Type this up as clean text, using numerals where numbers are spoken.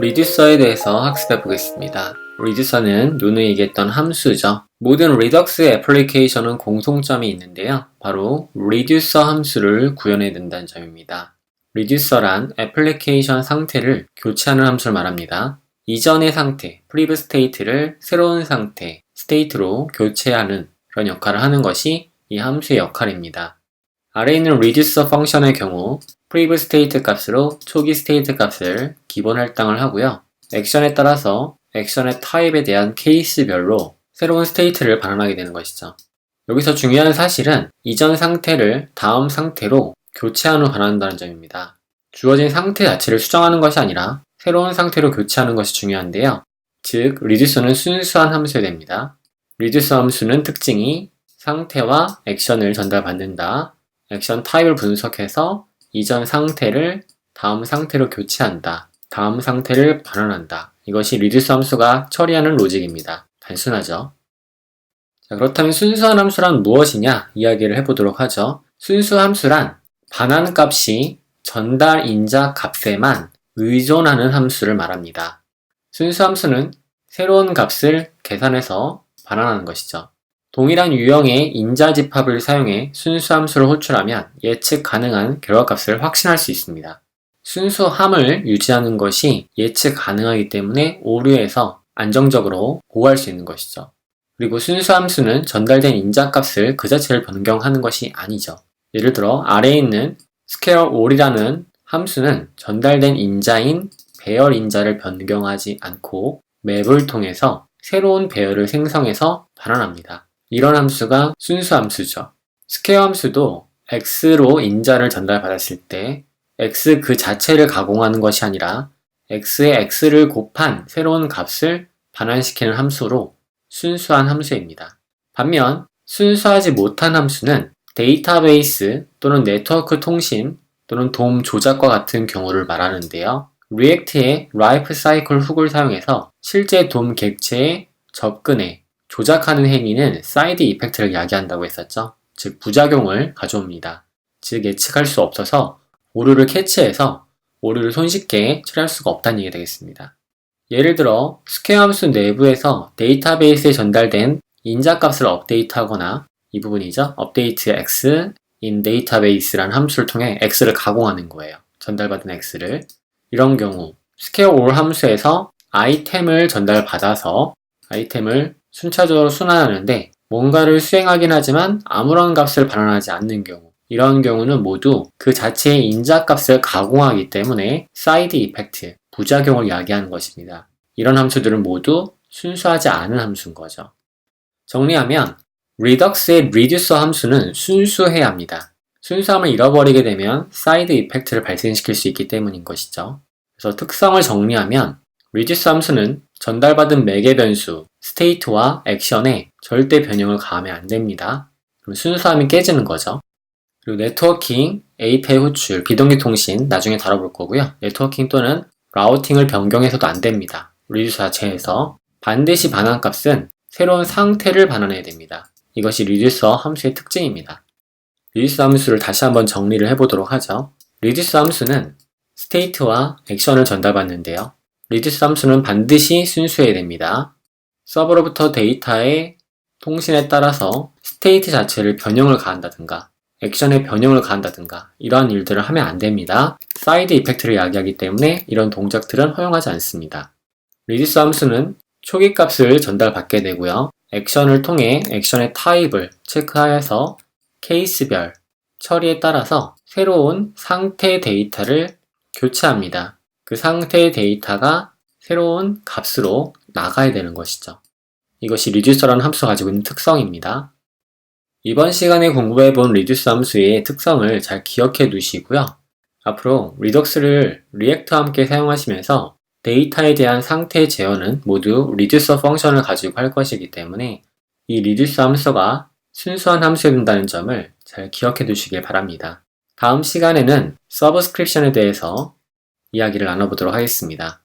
리듀서에 대해서 학습해 보겠습니다. 리듀서는 누누이 얘기했던 함수죠. 모든 리덕스 애플리케이션은 공통점이 있는데요. 바로 리듀서 함수를 구현해야 된다는 점입니다. 리듀서란 애플리케이션 상태를 교체하는 함수를 말합니다. 이전의 상태, previous state를 새로운 상태, state로 교체하는 그런 역할을 하는 것이 이 함수의 역할입니다. 아래에 있는 reducer 펑션의 경우 previous state 값으로 초기 state 값을 기본 할당을 하고요. 액션에 따라서 액션의 타입에 대한 케이스별로 새로운 state를 반환하게 되는 것이죠. 여기서 중요한 사실은 이전 상태를 다음 상태로 교체하는 후 반환한다는 점입니다. 주어진 상태 자체를 수정하는 것이 아니라 새로운 상태로 교체하는 것이 중요한데요. 즉, reduce는 순수한 함수여야 됩니다. reduce 함수는 특징이 상태와 액션을 전달받는다. 액션 타입을 분석해서 이전 상태를 다음 상태로 교체한다. 다음 상태를 반환한다. 이것이 reduce 함수가 처리하는 로직입니다. 단순하죠. 자, 그렇다면 순수한 함수란 무엇이냐 이야기를 해보도록 하죠. 순수 함수란 반환 값이 전달 인자 값에만 의존하는 함수를 말합니다. 순수 함수는 새로운 값을 계산해서 반환하는 것이죠. 동일한 유형의 인자 집합을 사용해 순수 함수를 호출하면 예측 가능한 결과값을 확신할 수 있습니다. 순수함을 유지하는 것이 예측 가능하기 때문에 오류에서 안정적으로 보호할 수 있는 것이죠. 그리고 순수 함수는 전달된 인자값을 그 자체를 변경하는 것이 아니죠. 예를 들어 아래에 있는 square all이라는 함수는 전달된 인자인 배열 인자를 변경하지 않고 맵을 통해서 새로운 배열을 생성해서 반환합니다. 이런 함수가 순수 함수죠. 스퀘어 함수도 x로 인자를 전달받았을 때 x 그 자체를 가공하는 것이 아니라 x에 x를 곱한 새로운 값을 반환시키는 함수로 순수한 함수입니다. 반면 순수하지 못한 함수는 데이터베이스 또는 네트워크 통신 또는 돔 조작과 같은 경우를 말하는데요. 리액트의 라이프 사이클 훅을 사용해서 실제 돔 객체의 접근에 조작하는 행위는 사이드 이펙트를 야기한다고 했었죠. 즉 부작용을 가져옵니다. 즉 예측할 수 없어서 오류를 캐치해서 오류를 손쉽게 처리할 수가 없다는 얘기가 되겠습니다. 예를 들어 스퀘어 함수 내부에서 데이터베이스에 전달된 인자값을 업데이트하거나 이 부분이죠. update x in database라는 함수를 통해 x를 가공하는 거예요. 전달받은 x를. 이런 경우 스퀘어 올 함수에서 아이템을 전달받아서 아이템을 순차적으로 순환하는데 뭔가를 수행하긴 하지만 아무런 값을 반환하지 않는 경우 이런 경우는 모두 그 자체의 인자값을 가공하기 때문에 사이드 이펙트, 부작용을 야기하는 것입니다. 이런 함수들은 모두 순수하지 않은 함수인 거죠. 정리하면 리덕스의 reducer 함수는 순수해야 합니다. 순수함을 잃어버리게 되면 사이드 이펙트를 발생시킬 수 있기 때문인 것이죠. 그래서 특성을 정리하면 reduce 함수는 전달받은 매개 변수, state와 액션에 절대 변형을 가하면 안 됩니다. 그럼 순수함이 깨지는 거죠. 그리고 네트워킹, API 호출, 비동기 통신 나중에 다뤄볼 거고요. 네트워킹 또는 라우팅을 변경해서도 안 됩니다. reduce 자체에서 반드시 반환값은 새로운 상태를 반환해야 됩니다. 이것이 reducer 함수의 특징입니다. reduce 함수를 다시 한번 정리를 해보도록 하죠. reduce 함수는 state와 액션을 전달받는데요. reduce 함수는 반드시 순수해야 됩니다. 서버로부터 데이터의 통신에 따라서 state 자체를 변형을 가한다든가 액션에 변형을 가한다든가 이러한 일들을 하면 안 됩니다. 사이드 이펙트를 야기하기 때문에 이런 동작들은 허용하지 않습니다. reduce 함수는 초기 값을 전달받게 되고요. 액션을 통해 액션의 타입을 체크하여서 케이스별 처리에 따라서 새로운 상태 데이터를 교체합니다. 그 상태의 데이터가 새로운 값으로 나가야 되는 것이죠. 이것이 reducer라는 함수가 가지고 있는 특성입니다. 이번 시간에 공부해본 reduce 함수의 특성을 잘 기억해 두시고요. 앞으로 리덕스를 리액트와 함께 사용하시면서 데이터에 대한 상태 제어는 모두 reducer 펑션을 가지고 할 것이기 때문에 이 reduce 함수가 순수한 함수여야 된다는 점을 잘 기억해 두시길 바랍니다. 다음 시간에는 서브스크립션에 대해서 이야기를 나눠보도록 하겠습니다.